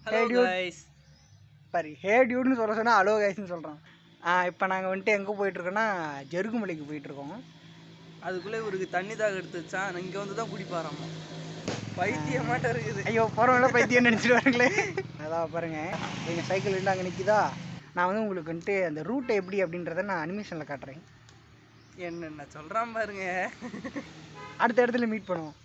Hello guys. பாரு ஹே டியூட்னு சொல்ல சொன்னா ஹலோ கைஸ்னு சொல்கிறோம். இப்போ நாங்கள் வந்துட்டு எங்கே போயிட்டுருக்கோன்னா ஜருகுமலைக்கு போயிட்டுருக்கோம். அதுக்குள்ளே இவருக்கு தண்ணி தாக எடுத்துச்சா இங்கே வந்து தான் குடிப்பாராமா. பைத்தியமாட்டம் இருக்குது. ஐயோ போகிறவங்கள பைத்தியம் நினச்சிடுவாங்களே. அதான் பாருங்கள் எங்கள் சைக்கிள் வந்து அங்கே நிற்கிதா. நான் வந்து உங்களுக்கு வந்துட்டு அந்த ரூட்டை எப்படி அப்படின்றத நான் அனிமேஷனில் காட்டுறேன். என்னென்ன சொல்கிறான் பாருங்க. அடுத்த இடத்துல மீட் பண்ணுவோம்.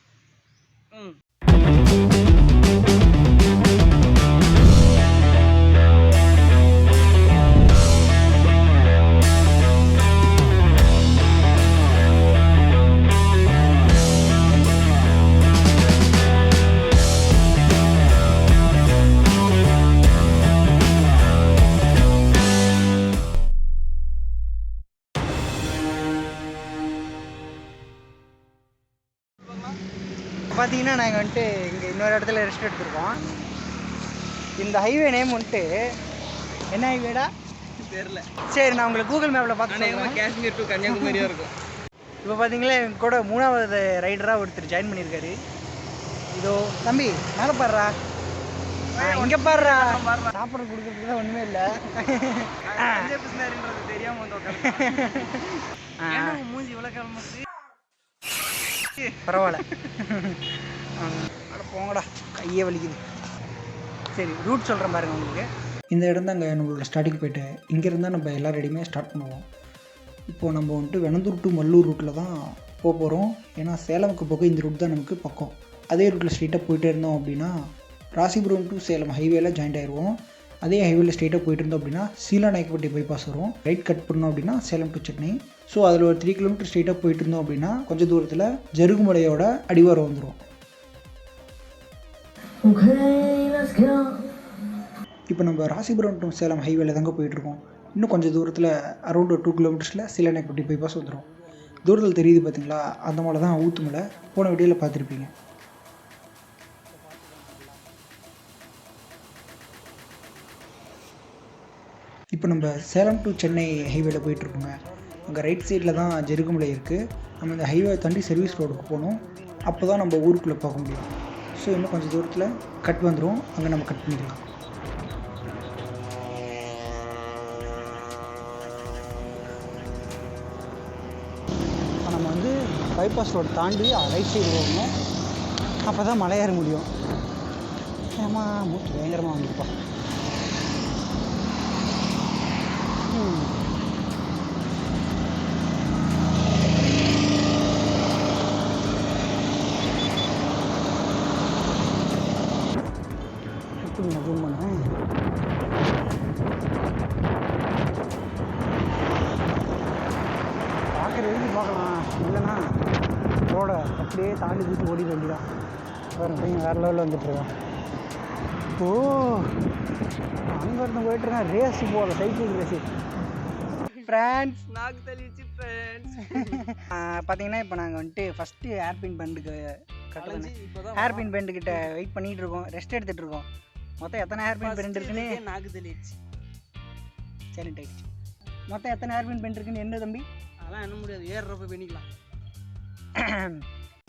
பார்த்தீங்கன்னா நாங்கள் வந்துட்டு இங்கே இன்னொரு இடத்துல ரெஸ்ட் எடுத்துருக்கோம். இந்த ஹைவே நேம் வந்துட்டு என்ன ஹைவேடா தெரியல. சரி நான் உங்களுக்கு கூகுள் மேப்பில் பார்த்து காஷ்மீர் டு கன்னியாகுமரியாக இருக்கும். இப்போ பார்த்தீங்களா எங்கள் கூட 3வது ரைடராக ஒருத்தர் ஜாயின் பண்ணியிருக்காரு. இதோ தம்பி மேலே பாடுறா, இங்கே பாடுறா. சாப்பிட கொடுக்குறதுக்கு தான் ஒன்றுமே இல்லை. தெரியாமல் மூஞ்சி இவ்வளோ கிளம்புது. பரவாயில்ல போங்கடா, கையே வலிக்குது. சரி ரூட் சொல்கிறேன் பாருங்கள் உங்களுக்கு. இந்த இடம் தான் அங்கே நம்மளோட ஸ்டார்டிங் போய்ட்டு இங்கேருந்தால் நம்ம எல்லா ரெடியுமே ஸ்டார்ட் பண்ணுவோம். இப்போது நம்ம வந்துட்டு வெனந்தூர் டு மல்லூர் ரூட்டில் தான் போக போகிறோம். ஏன்னா சேலமுக்கு போக இந்த ரூட் தான் நமக்கு பக்கம். அதே ரூட்டில் ஸ்ட்ரெயிட்டாக போயிட்டே இருந்தோம் அப்படின்னா ராசிபுரம் டு சேலம் ஹைவேல ஜாயிண்ட் ஆயிடுவோம். அதே ஹைவேல ஸ்ட்ரெயிட்டாக போயிட்டு இருந்தோம் அப்படின்னா சீலாநாயக்கப்பட்டி பைபாஸ் வரும். ரைட் கட் பண்ணோம் அப்படின்னா சேலம் டு சென்னை. ஸோ அதில் ஒரு 3 கிலோமீட்டர் ஸ்ட்ரெயிட்டாக போயிட்டு இருந்தோம் அப்படின்னா கொஞ்சம் தூரத்தில் ஜருகுமலையோட அடிவாரம் வந்துடும். இப்போ நம்ம ராசிபுரம் டு சேலம் ஹைவேல தாங்க போயிட்டுருக்கோம். இன்னும் கொஞ்சம் தூரத்தில் அரௌண்ட் ஒரு 2 கிலோமீட்டர்ஸில் சீலாநாயக்கப்பட்டி பைபாஸ் வந்துடும். தூரத்தில் தெரியுது பார்த்தீங்களா, அந்த மலை தான் ஊத்துமலை. போன வீடியோவில் பார்த்துருப்பீங்க. இப்போ நம்ம சேலம் டு சென்னை ஹைவேல போயிட்டுருக்கோங்க. அங்கே ரைட் சைடில் தான் ஜருகுமலை இருக்குது. நம்ம இந்த ஹைவே தாண்டி சர்வீஸ் ரோடுக்கு போகணும். அப்போ தான் நம்ம ஊருக்குள்ளே பார்க்க முடியும். ஸோ இன்னும் கொஞ்சம் தூரத்தில் கட் வந்துடும். அங்கே நம்ம கட் பண்ணிக்கலாம். இப்போ நம்ம வந்து பைபாஸ் ரோடு தாண்டி ரைட் சைடு போகணும். அப்போ தான் மலை ஏற முடியும். ஏமா மூச்சு பயங்கரமாக வந்துருப்பா. ஜூம் பண்ணுறேன். பார்க்குற வரைக்கும் பார்க்கலாம், இல்லைன்னா ரோடை அப்படியே தாண்டி தூக்கி ஓடிட வேண்டியதான். பாருங்க வேறு லெவலில் வந்துட்டுருக்கோம். அங்கே ஒருத்தன் போயிட்டுருக்கேன். ரேஸு போகல, சைக்கிள் ரேஸு. ஃப்ரெண்ட்ஸ் பார்த்தீங்கன்னா இப்போ நாங்கள் வந்துட்டு ஃபஸ்ட்டு ஹேர்பின் பெண்டுக்கு ஹேர்பின் பெண்டுக்கிட்ட வெயிட் பண்ணிகிட்டு இருக்கோம், ரெஸ்ட் எடுத்துகிட்டு இருக்கோம். மொத்தம் எத்தனை ஹேர்பின் பெண்ட் இருக்குன்னு நாக்கு தெளிச்சு சேலண்ட் ஆகிடுச்சு. மொத்தம் எத்தனை ஹேர்பின் பெண்ட் இருக்குன்னு என்ன தம்பி அதெல்லாம் என்ன முடியாது, ஏறுறப்ப பண்ணிக்கலாம்.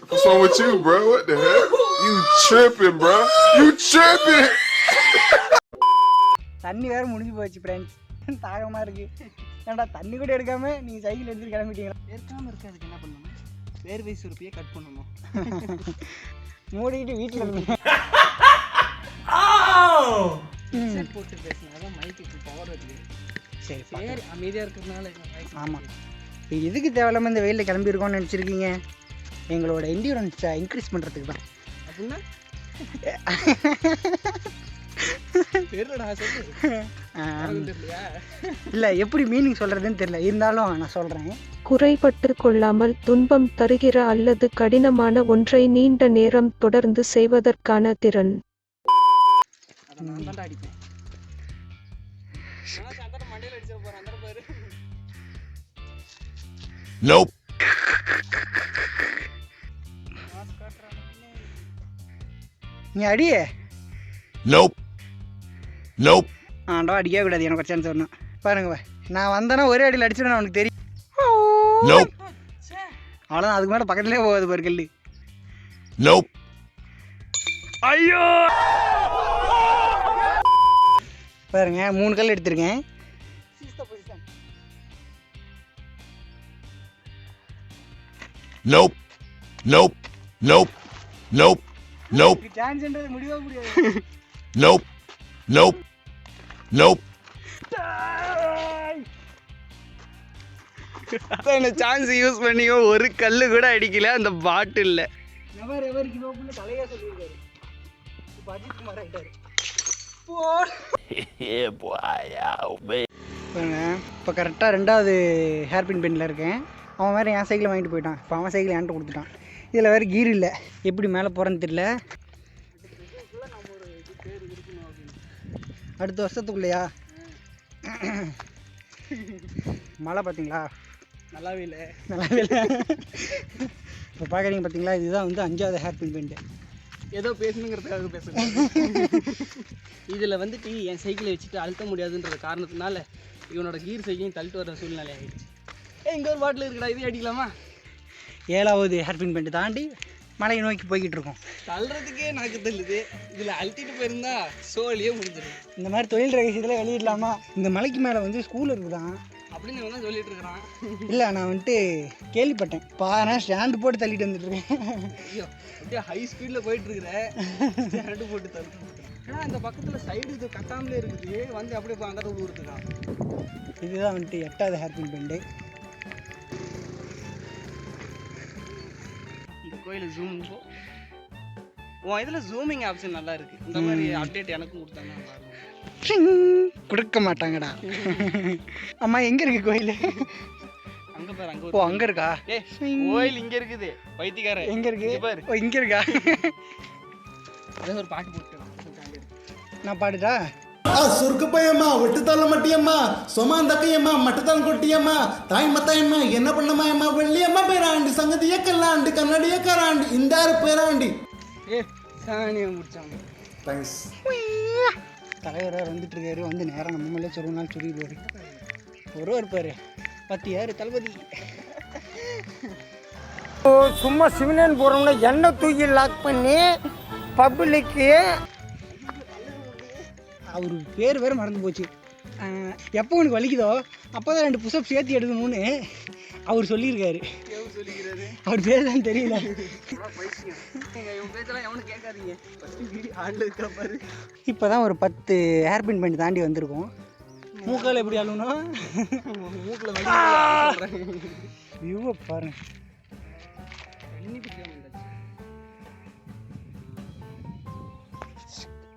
What's wrong with you, bro? What the heck? You tripping, bro? You tripping? தண்ணி வேறு முடிஞ்சு போச்சு ஃப்ரெண்ட்ஸ். தாகமாக இருக்குது. ஏன்டா தண்ணி கூட எடுக்காம நீங்கள் சைக்கிள் எடுத்துட்டு கிளம்பிட்டீங்களா? எடுக்காமல் இருக்கிறதுக்கு என்ன பண்ணணும்? வேர்வை சுருப்பியை கட் பண்ணணும். மூடிக்கிட்டு வீட்டில் இருந்தீங்க போட்டு பேசுங்க, அதான் மைக்கு பவர் இருக்குது. சரி சரி அமைதியாக இருக்கிறதுனால. ஆமாம், இப்போ எதுக்கு தேவையில்லாமல் இந்த வெயிலில் கிளம்பியிருக்கோன்னு நினச்சிருக்கீங்க? எங்களோட என்டியூரன்ஸை இன்க்ரீஸ் பண்ணுறதுக்கு தான். அப்படின்னா இல்லை எப்படி மீனிங் சொல்கிறதுன்னு தெரியல, இருந்தாலும் நான் சொல்கிறேன். குறைபட்டு கொள்ளாமல் துன்பம் தருகிற அல்லது கடினமான ஒன்றை நீண்ட நேரம் தொடர்ந்து செய்வதற்கான திறன். நீ அடியே ஆண்டா அடிக்கவே கூடாது, எனக்கு ஒரு சான்ஸ் வரணும். பாருங்க நான் வந்தேன்னா ஒரே அடியில் அடிச்சிடும், அவனுக்கு தெரியும். அவ்வளோதான், அதுக்கு மேலே பக்கத்துலேயே போகாது பாரு கல்லு. ஐயோ பாருங்க 3 கல் எடுத்திருக்கேன். Nope. Nope. Nope. Nope. Nope. டான்ஸ்ன்றது முடியவே முடியாது. Nope. Nope. Nope. Chance use பண்ணியோ ஒரு கல்லு கூட அடிக்கல அந்த பாட்டில்ல. எவர் கிலோக்குள்ள தலையா சொல்லியிருக்காரு. இப்போ அஜித் குமார் ஆயிட்டாரு. இப்போ கரெக்டாக 2வது ஹேர்பின் பெண்டில் இருக்கேன். அவன் வேறு என் சைக்கிளை வாங்கிட்டு போயிட்டான். இப்போ அவன் சைக்கிள் என்கிட்ட கொடுத்துட்டான். இதில் வேறு கீர் இல்லை, எப்படி மேலே போகிறேன்னு தெரியல. அடுத்த வருஷத்துக்குள்ளையா மழை பார்த்தீங்களா? நல்லாவே இல்லை. இப்போ பார்க்குறீங்க பார்த்தீங்களா, இதுதான் வந்து 5வது ஹேர்பின் பெண்டு. ஏதோ பேசணுங்கிறதுக்காக பேசுகிறேன். இதில் வந்துட்டு என் சைக்கிளை வச்சுட்டு அழுத்த முடியாதுன்ற காரணத்தினால இவனோட கீர் சைக்கிளையும் தள்ளிட்டு வர சூழ்நிலை ஆகிடுச்சு. இங்கே ஒரு பாட்டில் இருக்குடா, இதே அடிக்கலாமா? 7வது ஹேர்பின் பெண்டு தாண்டி மலையை நோக்கி போய்கிட்டு இருக்கோம். தள்ளுறதுக்கே நாக்கு தள்ளுது, இதில் அழுத்திட்டு போயிருந்தா சோழியே முடிஞ்சிடும். இந்த மாதிரி தொழில் ரகசியத்தில் வெளியிடலாமா? இந்த மலைக்கு மேலே வந்து ஸ்கூல் இருக்குதான் அப்படின்னு இவன் தான் சொல்லிட்டு இருக்கிறான். இல்லை, நான் வந்துட்டு கேள்விப்பட்டேன். பாரு ஸ்டாண்டு போட்டு தள்ளிட்டு வந்துட்டுருக்கேன். ஐயோ, அப்படியே ஹை ஸ்பீடில் போயிட்டுருக்குற, ஸ்டாண்டு போட்டு தள்ளிட்டு. ஆனால் அந்த பக்கத்தில் சைடு இது கட்டாமலே இருக்குது, வந்து அப்படியே அந்த ஊருக்குதான். இதுதான் வந்துட்டு 8வது ஹேர்பின் பெண்டு. இந்த கோயில் ஜூம் உன் இதில் ஜூமிங் ஆப்ஷன் நல்லா இருக்குது. இந்த மாதிரி அப்டேட் எனக்கும் கொடுத்தாங்க. கொடுக்க மாட்டாங்கடா. அம்மா எங்கே இருக்கு கோயில்? அங்கே பாரு, அங்கே. ஓ, அங்கே இருக்கா? கோயில் இங்கே இருக்குது. பைத்தியக்காரன் எங்கே இருக்கு பாரு. ஓ, இங்கே இருக்கா? அதே ஒரு பாட்டு போட்டு நான் பாடுடா. சுருக்குப்பையம்மா விட்டு தள்ள மட்டியம்மா சொமாந்தக்கையம்மா மட்டத்தான் கொட்டியம்மா தாய் மத்தாயம்மா என்ன பண்ணமாயம்மா வெள்ளியம்மா பேராண்டி சங்கதிய கல்லாண்டி கண்ணடிய கராண்டி இந்தாரு பேராண்டி. சாணியை முடிச்சாங்க. தேங்க்ஸ். தலைவராக வந்துட்டு இருக்காரு. வந்து நேரம் நம்ம மேலே சொல்லுனாலும் சொல்லிடுவாரு. ஒருவர் பாரு 10,000 தளபதி. சும்மா சிவனேன்னு போகிறோம்னா எண்ணெய் தூக்கி லாக் பண்ணி பப்ளிக்கு. அவரு பேர் வேறு மறந்து போச்சு. எப்போ உனக்கு வலிக்குதோ அப்போ தான் 2 புஷ்அப் சேர்த்து எடுக்கணும்னு அவர் சொல்லியிருக்காரு. அவர் பேர் தான் தெரியல. இப்போ தான் ஒரு 10 ஹேர்பின் பெண்ட் தாண்டி வந்திருக்கோம். மூக்கால் எப்படி அழுகணும்? மூக்கில் வியூவை பாருங்க.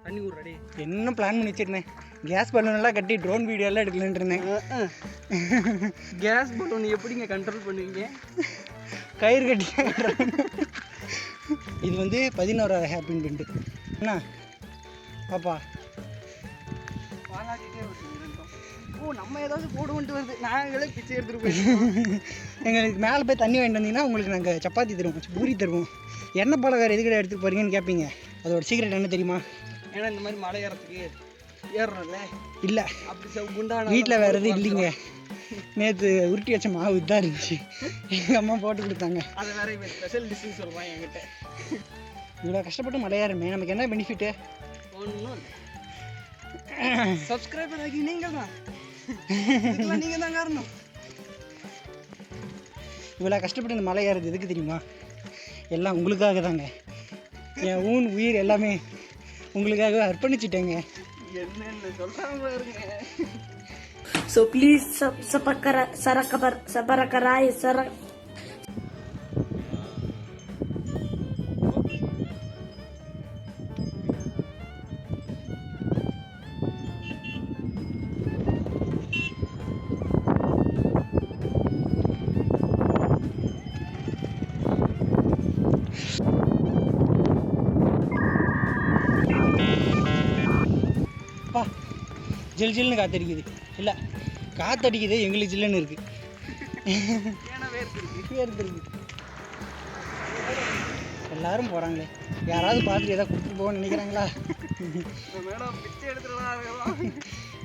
தண்ணி ஊர்றடி. என்ன பிளான் பண்ணி வச்சிருந்தேன், கேஸ் பலூனெல்லாம் கட்டி ட்ரோன் வீடியோலாம் எடுக்கலான்ட்டு இருந்தேன். கேஸ் பலூன் எப்படிங்க கண்ட்ரோல் பண்ணுவீங்க? கயிறு கட்டி. இது வந்து 11வது ஹேர்பின் பெண்டு. என்ன பாப்பா வாங்காட்டிகிட்டே ஓ, நம்ம ஏதாவது போடுவோன்ட்டு வருது. நாங்களே பிச்சை எடுத்துகிட்டு போயிடுவோம். எங்களுக்கு மேலே போய் தண்ணி வாங்கிட்டு வந்தீங்கன்னா உங்களுக்கு நாங்கள் சப்பாத்தி தருவோம், பூரி தருவோம். எண்ணெய் பாலை வேறு எதுக்கிட்ட எடுத்துகிட்டு போகிறீங்கன்னு கேட்பீங்க. அதோட சீக்கிரம் என்ன தெரியுமா? ஏன்னா இந்த மாதிரி மலை ஏறத்துக்கு ஏறுறோம்ல. இல்லை, அப்படி குண்டான வீட்டில் வேறு எதுவும் இல்லைங்க. நேற்று உருட்டி வச்ச மாவு இதாக இருந்துச்சு, எங்கள் அம்மா போட்டு கொடுத்தாங்க. அதை வேற இவன் ஸ்பெஷல் டிஷ்ஷுன்னு சொல்லுவான் என்கிட்ட. இவ்வளோ கஷ்டப்பட்டு மலையாருமே நமக்கு என்ன பெனிஃபிட்டு? ஒன்றும் இல்லை. சப்ஸ்கிரைபர் ஆகி நீங்கள் தான், நீங்கள் தான் காரணம். இவ்வளோ கஷ்டப்பட்டு இந்த மலை ஏறது எதுக்கு தெரியுமா? எல்லாம் உங்களுக்காக தாங்க. என் ஊன் உயிர் எல்லாமே உங்களுக்காக அர்ப்பணிச்சிட்டேங்க. என்னென்ன சொல்கிறாங்க பாருங்க. So please subscribe. அப்பா ஜில் ஜில்னு காற்றடிக்குது. இல்லை, காற்றடிக்குது, எங்களுக்கு ஜில்லுன்னு இருக்குது. வேர்த்துருக்கு. எல்லாரும் போகிறாங்களே, யாராவது பார்த்துட்டு எதாவது கொடுத்துட்டு போகணும்னு நினைக்கிறாங்களா?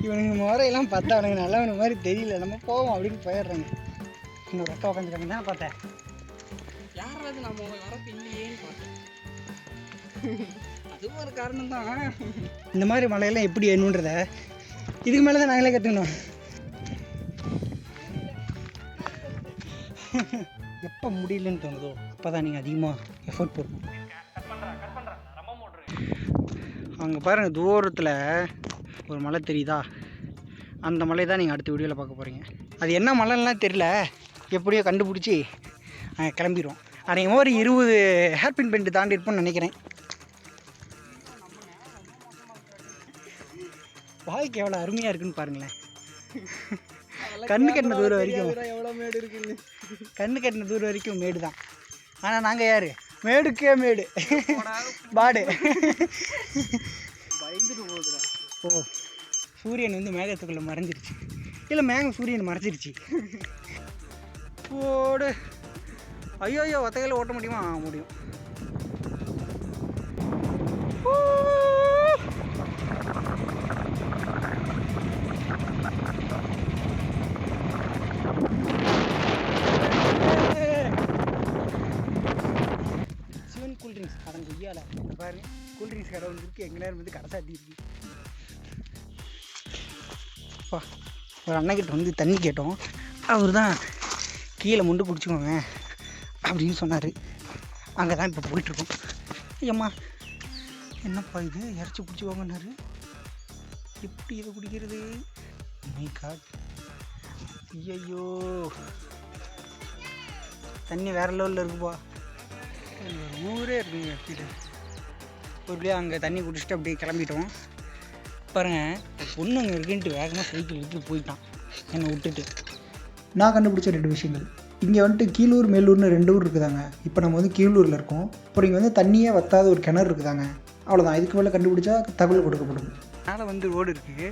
இவனுங்க முறையெல்லாம் பார்த்தா அவனுங்க நல்லவனு மாதிரி தெரியல. நம்ம போவோம் அப்படின்னு போயிடுறாங்க. இன்னொரு அக்கா உட்காந்துருக்காங்க தானே பார்த்தேன். யாராவது நம்ம வரப்பு இல்லையேன்னு பார்த்தேன். அதுவும் ஒரு காரணம் தான். இந்த மாதிரி மலையெல்லாம் எப்படி ஏறணுன்றத இதுக்கு மேலே தான் நாங்களே கற்றுக்கணும். எப்போ முடியலன்னு தோணுதோ அப்போ தான் நீங்கள் அதிகமாக எஃபர்ட் போடணும். அங்கே பாருங்கள், தூரத்தில் ஒரு மலை தெரியுதா? அந்த மலை தான் நீங்கள் அடுத்த வீடியோவில் பார்க்க போகிறீங்க. அது என்ன மலைலாம் தெரியல, எப்படியோ கண்டுபிடிச்சி கிளம்பிடுவோம். அன்றைக்கி ஒரு 20 ஹேர்பின் பெயிண்ட் தாண்டி இருப்போம்னு நினைக்கிறேன். வாழ்க்கை எவ்வளோ அருமையாக இருக்குன்னு பாருங்களேன். கண்ணு கட்டின தூரம் வரைக்கும் எவ்வளோ மேடு இருக்குன்னு, கண்ணு கட்டின தூரம் வரைக்கும் மேடு தான். ஆனால் நாங்கள் யார்? மேடுக்கே மேடு பாடு பயந்துட்டு போகுதுடா. ஓ, சூரியன் வந்து மேகத்துக்குள்ளே மறைஞ்சிருச்சு. இல்லை, மேகம் சூரியன் மறைஞ்சிருச்சு. ஓடு. ஐயோ, ஒத்தையில் ஓட்ட முடியுமா? முடியும். சிவன் கூல்ட்ரிங்க்ஸ் கடந்து ஐயால பாருங்க, கூல்ட்ரிங்க்ஸ் கடை ஒன்று இருக்குது. எங்கே நேரம் வந்து கடை சாத்தி இருக்கு. ஒரு அண்ணக்கிட்ட வந்து தண்ணி கேட்டோம். அவர் தான் கீழே முண்டு குடிச்சுக்கோங்க அப்படின்னு சொன்னார். அங்கே தான் இப்போ போயிட்டுருக்கோம். ஐயம்மா, என்னப்பா இது இறச்சி பிடிச்சிக்கோங்கன்னாரு. எப்படி இதை குடிக்கிறது? மை காட், ஐயோ, தண்ணி வேறு லெவலில் இருக்குப்பா. ஊரே இருக்குங்க. கீழே ஒரு பிள்ளையா அங்கே தண்ணி குடிச்சிட்டு அப்படியே கிளம்பிட்டோம். பாருங்கள், பொண்ணு அங்கே இருக்குன்ட்டு வேகமாக சைக்கிள் எடுத்துட்டு போயிட்டான் என்னை விட்டுட்டு. நான் கண்டுபிடிச்ச 2 விஷயங்கள். இங்கே வந்துட்டு கீழூர் மேலூர்னு 2 ஊர் இருக்குதாங்க. இப்போ நம்ம வந்து கீழூரில் இருக்கோம். அப்புறம் இங்கே வந்து தண்ணியே வற்றாத ஒரு கிணறு இருக்குதாங்க. அவ்வளோதான். இதுக்கு மேலே கண்டுபிடிச்சா தகவல் கொடுக்கப்படும். மேலே வந்து ரோடு இருக்குது.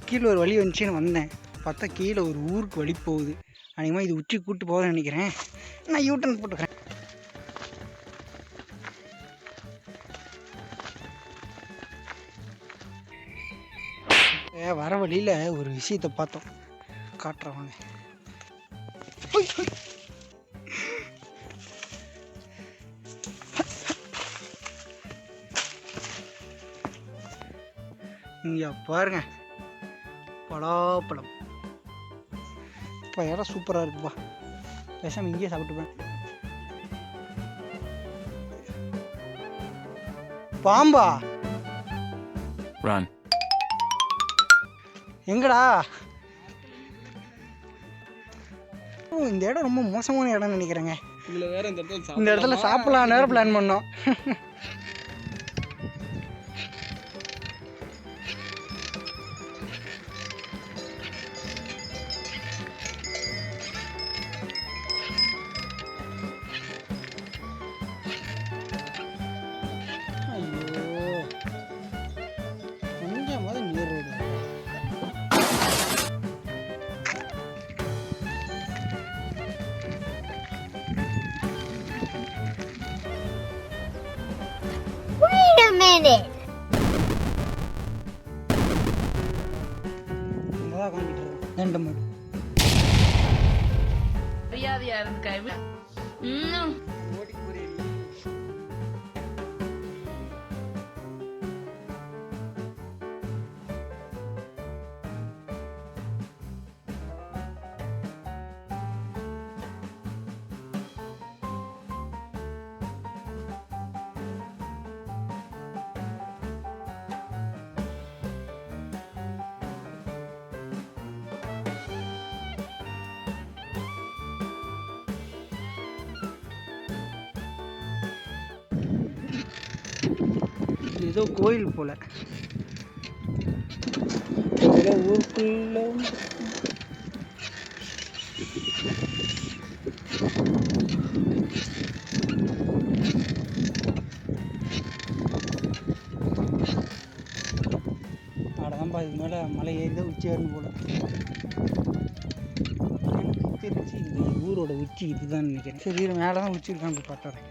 கீழே ஒரு வழி வந்துச்சுன்னு வந்தேன். பார்த்தா கீழே ஒரு ஊருக்கு வழி போகுது. அநேகமாக இது உச்சி கூப்பிட்டு போகுதுன்னு நினைக்கிறேன். நான் யூட்டன் போட்டுக்கிறேன். வர வழியில் ஒரு விஷயத்தை பார்த்தோம், காட்டுறவாங்க. இங்கே பாருங்க, பலாப்பழம். இப்போ இடம் சூப்பராக இருக்குப்பா. பேசாமல் இங்கேயே சாப்பிட்டுப்பேன். பாம்பா? எங்கடா? இந்த இடம் ரொம்ப மோசமான இடம்னு நினைக்கிறேங்க. இதில் வேற இந்த இடத்துல சாப்பிடலாம் நேரம் பிளான் பண்ணோம். ஐயோ, கொஞ்சமாவது நீர் ரோடு. Wait a minute. இங்கதான் காமிட்டு இருக்கோம். தண்டமாடு. மரியாதையா இருந்து கைவி. ஏதோ கோயில் போல. ஊருக்குள்ள அடதான்ப்பா, இதுக்கு மேலே மலை ஏறி தான் உச்சி ஏறணும் போல. தெரிஞ்சு இந்த ஊரோட உச்சி இதுதான் நினைக்கிறேன். சரி, மேலே தான் உச்சி இருக்கான்னு போய் பார்த்துறேன்.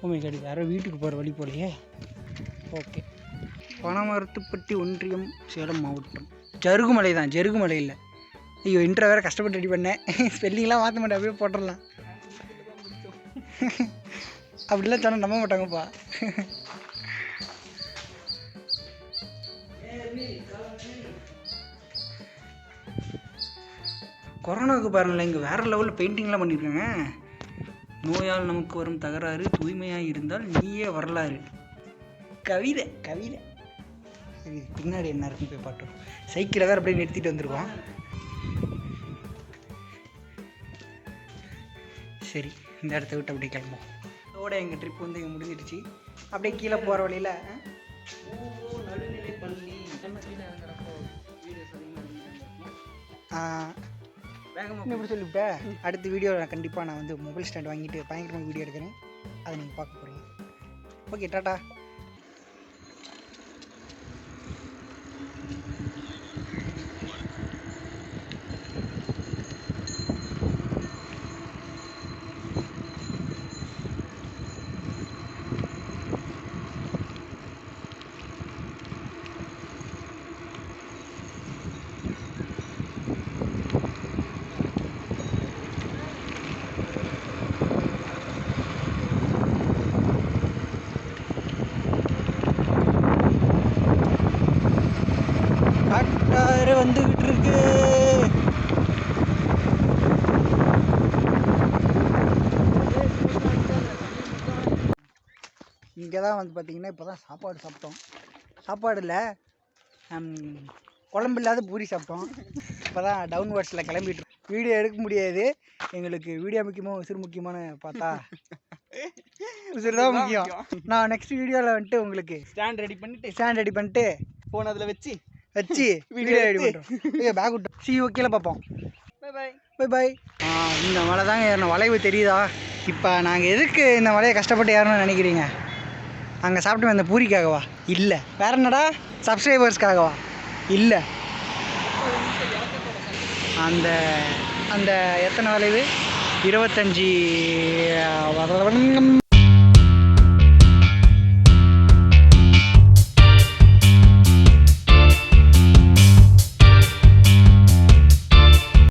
ஓமைக்காடி, யாரோ வீட்டுக்கு போகிற வழி போலையே. ஓகே, பனமரத்துப்பட்டி ஒன்றியம், சேலம் மாவட்டம். ஜருகுமலை தான், ஜருகுமலை இல்லை. ஐயோ, இன்ட்ரோ வேறு கஷ்டப்பட்டு ரெடி பண்ணேன். ஸ்பெல்லிங்லாம் மாற்ற மாட்டேன், அப்படியே போட்டுடலாம். அப்படிலாம் சொன்னால் நம்ப மாட்டாங்கப்பா. கொரோனாவுக்கு பாருங்களேன், இங்கே வேறு லெவலில் பெயிண்டிங்லாம் பண்ணியிருக்காங்க. நோயால் நமக்கு வரும் தகராறு, தூய்மையாக இருந்தால் நீயே வரலாறு. கவிதை கவிதை. சரி, பின்னாடி என்ன இருக்குன்னு போய் பாட்டோம். சைக்கிளை வேறு அப்படியே நிறுத்திட்டு வந்துருக்கோம். சரி, இந்த இடத்த விட்டு அப்படியே கிளம்புவோம். அதோட எங்கள் ட்ரிப் வந்து இங்கே முடிஞ்சிடுச்சு. அப்படியே கீழே போகிற வழியில் நடுநிலை பள்ளி வேகமாக இப்படி சொல்லிவிட்டேன். அடுத்த வீடியோவில் கண்டிப்பாக நான் வந்து மொபைல் ஸ்டாண்ட் வாங்கிட்டு பயங்கரமாக வீடியோ எடுக்கிறேன். அதை நீங்கள் பார்க்க போகிறீங்க. Okay, tata. டாக்டர் வந்துகிட்டு இருக்கு. இங்கே தான் வந்து பார்த்தீங்கன்னா இப்போ தான் சாப்பாடு சாப்பிட்டோம். சாப்பாடு இல்லை, குழம்பு இல்லாத பூரி சாப்பிட்டோம். இப்போ தான் டவுன்வர்ட்ஸில் கிளம்பிட்டு வீடியோ எடுக்க முடியாது. எங்களுக்கு வீடியோ முக்கியமாக உசுறு முக்கியமான பார்த்தா உசுறு தான் முக்கியம். நான் நெக்ஸ்ட் வீடியோவில் வந்துட்டு உங்களுக்கு ஸ்டாண்ட் ரெடி பண்ணிட்டு ஃபோன் அதில் வச்சு வீடியோ ரெடி பண்ணுறோம். பேக் விட்டோம். சி ஓகேல பார்ப்போம். Bye bye. இந்த மலை தாங்க ஏறணும். வளைவு தெரியுதா? இப்போ நாங்கள் எதுக்கு இந்த மலையை கஷ்டப்பட்டு ஏறணும்னு நினைக்கிறீங்க? அங்கே சாப்பிட்டு வந்த பூரிக்காகவா? இல்லை. வேற என்னடா? சப்ஸ்கிரைபர்ஸ்க்காகவா? இல்லை. அந்த அந்த எத்தனை வளைவு? 25